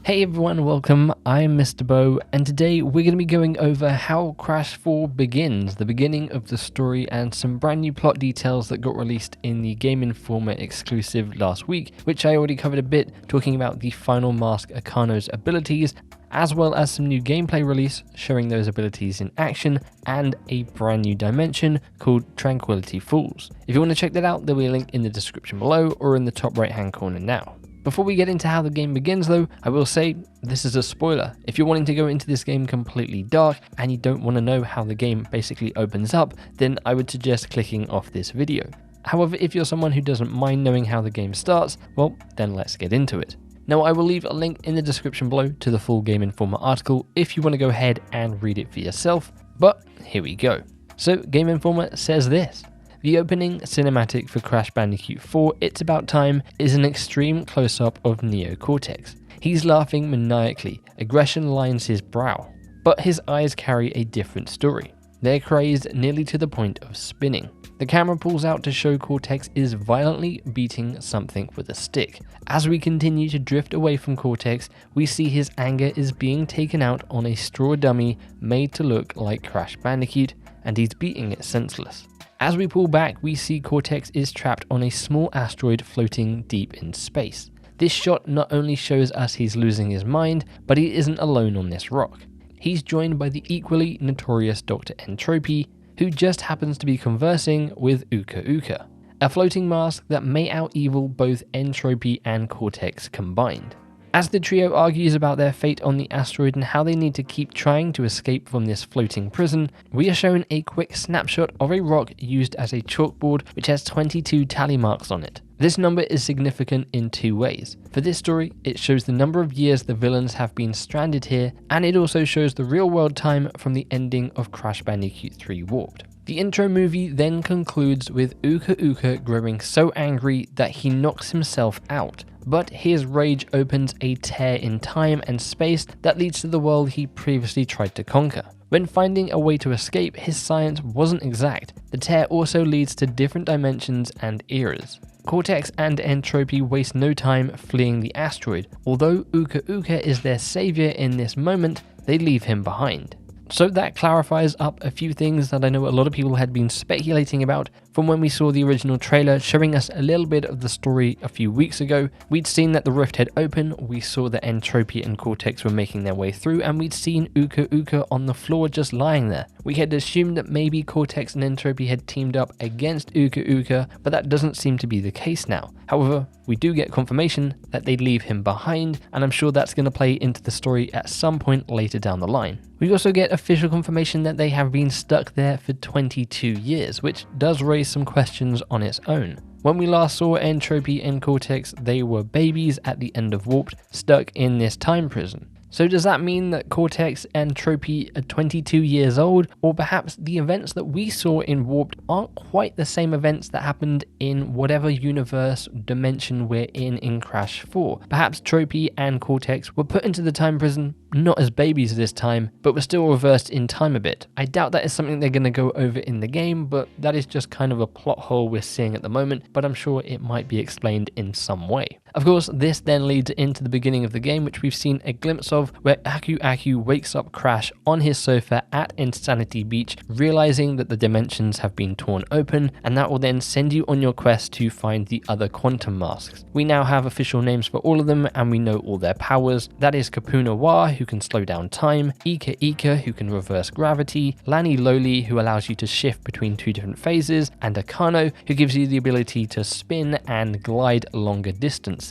Hey everyone, welcome. I'm MisterBo, and today we're going to be going over how Crash 4 begins, the beginning of the story, and some brand new plot details that got released in the Game Informer exclusive last week, which I already covered a bit, talking about the final mask Akano's abilities, as well as some new gameplay release showing those abilities in action, and a brand new dimension called Traquility Falls. If you want to check that out, there'll be a link in the description below or in the top right hand corner now. Before we get into how the game begins though, I will say this is a spoiler. If you're wanting to go into this game completely dark and you don't want to know how the game basically opens up, then I would suggest clicking off this video. However, if you're someone who doesn't mind knowing how the game starts, well, then let's get into it. Now, I will leave a link in the description below to the full Game Informer article if you want to go ahead and read it for yourself, but here we go. So, Game Informer says this. The opening cinematic for Crash Bandicoot 4 It's About Time is an extreme close-up of Neo Cortex. He's laughing maniacally, aggression lines his brow, but his eyes carry a different story. They're crazed nearly to the point of spinning. The camera pulls out to show Cortex is violently beating something with a stick. As we continue to drift away from Cortex, we see his anger is being taken out on a straw dummy made to look like Crash Bandicoot, and he's beating it senseless. As we pull back, we see Cortex is trapped on a small asteroid floating deep in space. This shot not only shows us he's losing his mind, but he isn't alone on this rock. He's joined by the equally notorious Dr. N Tropy, who just happens to be conversing with Uka Uka, a floating mask that may out-evil both N Tropy and Cortex combined. As the trio argues about their fate on the asteroid and how they need to keep trying to escape from this floating prison, we are shown a quick snapshot of a rock used as a chalkboard which has 22 tally marks on it. This number is significant in two ways. For this story, it shows the number of years the villains have been stranded here, and it also shows the real world time from the ending of Crash Bandicoot 3 Warped. The intro movie then concludes with Uka Uka growing so angry that he knocks himself out, but his rage opens a tear in time and space that leads to the world he previously tried to conquer. When finding a way to escape, his science wasn't exact. The tear also leads to different dimensions and eras. Cortex and N Tropy waste no time fleeing the asteroid. Although Uka Uka is their savior in this moment, they leave him behind. So that clarifies up a few things that I know a lot of people had been speculating about from when we saw the original trailer showing us a little bit of the story a few weeks ago. We'd seen that the rift had opened, we saw that N Tropy and Cortex were making their way through, and we'd seen Uka Uka on the floor just lying there. We had assumed that maybe Cortex and N Tropy had teamed up against Uka Uka, but that doesn't seem to be the case now. However, we do get confirmation that they leave him behind, and I'm sure that's going to play into the story at some point later down the line. We also get official confirmation that they have been stuck there for 22 years, which does raise some questions on its own. When we last saw N Tropy and Cortex, they were babies at the end of Warped, stuck in this time prison. So does that mean that Cortex and Tropy are 22 years old, or perhaps the events that we saw in Warped aren't quite the same events that happened in whatever universe dimension we're in Crash 4? Perhaps Tropy and Cortex were put into the time prison, not as babies this time, but were still reversed in time a bit. I doubt that is something they're going to go over in the game, but that is just kind of a plot hole we're seeing at the moment, but I'm sure it might be explained in some way. Of course, this then leads into the beginning of the game, which we've seen a glimpse of, where Aku Aku wakes up Crash on his sofa at Insanity Beach, realizing that the dimensions have been torn open, and that will then send you on your quest to find the other quantum masks. We now have official names for all of them, and we know all their powers. That is Kapuna Wa, who can slow down time, Ika Ika, who can reverse gravity, Lani Loli, who allows you to shift between two different phases, and Akano, who gives you the ability to spin and glide longer distances.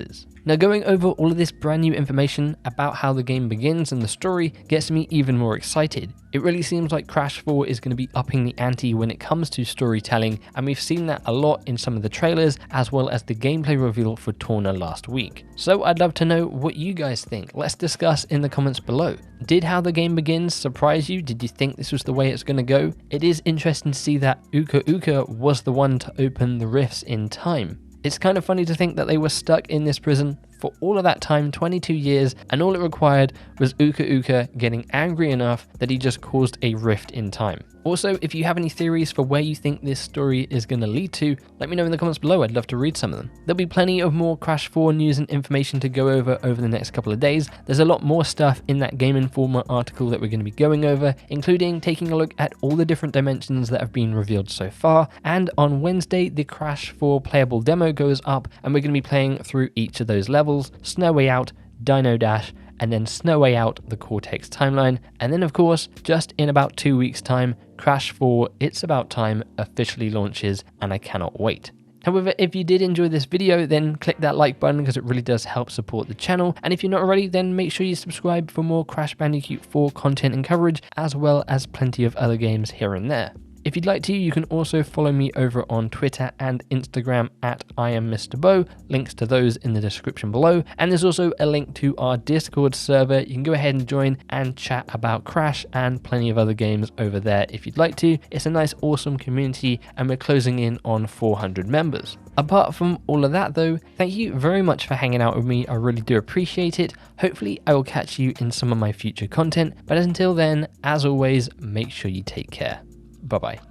Now, going over all of this brand new information about how the game begins and the story gets me even more excited. It really seems like Crash 4 is going to be upping the ante when it comes to storytelling, and we've seen that a lot in some of the trailers as well as the gameplay reveal for Torna last week. So I'd love to know what you guys think. Let's discuss in the comments below. Did how the game begins surprise you? Did you think this was the way it's going to go? It is interesting to see that Uka Uka was the one to open the rifts in time. It's kind of funny to think that they were stuck in this prison for all of that time, 22 years, and all it required was Uka Uka getting angry enough that he just caused a rift in time. Also, if you have any theories for where you think this story is going to lead to, let me know in the comments below. I'd love to read some of them. There'll be plenty of more Crash 4 news and information to go over the next couple of days. There's a lot more stuff in that Game Informer article that we're going to be going over, including taking a look at all the different dimensions that have been revealed so far. And on Wednesday, the Crash 4 playable demo goes up, and we're going to be playing through each of those levels: Snow Way Out, Dino Dash, and then Snow Way Out, the Cortex timeline. And then of course, just in about 2 weeks time, Crash 4 It's About Time officially launches, and I cannot wait. However, if you did enjoy this video, then click that like button because it really does help support the channel. And if you're not already, then make sure you subscribe for more Crash Bandicoot 4 content and coverage, as well as plenty of other games here and there. If you'd like to, you can also follow me over on Twitter and Instagram at @IamMisterBo. Links to those in the description below. And there's also a link to our Discord server. You can go ahead and join and chat about Crash and plenty of other games over there if you'd like to. It's a nice, awesome community, and we're closing in on 400 members. Apart from all of that though, thank you very much for hanging out with me. I really do appreciate it. Hopefully I will catch you in some of my future content. But until then, as always, make sure you take care. Bye-bye.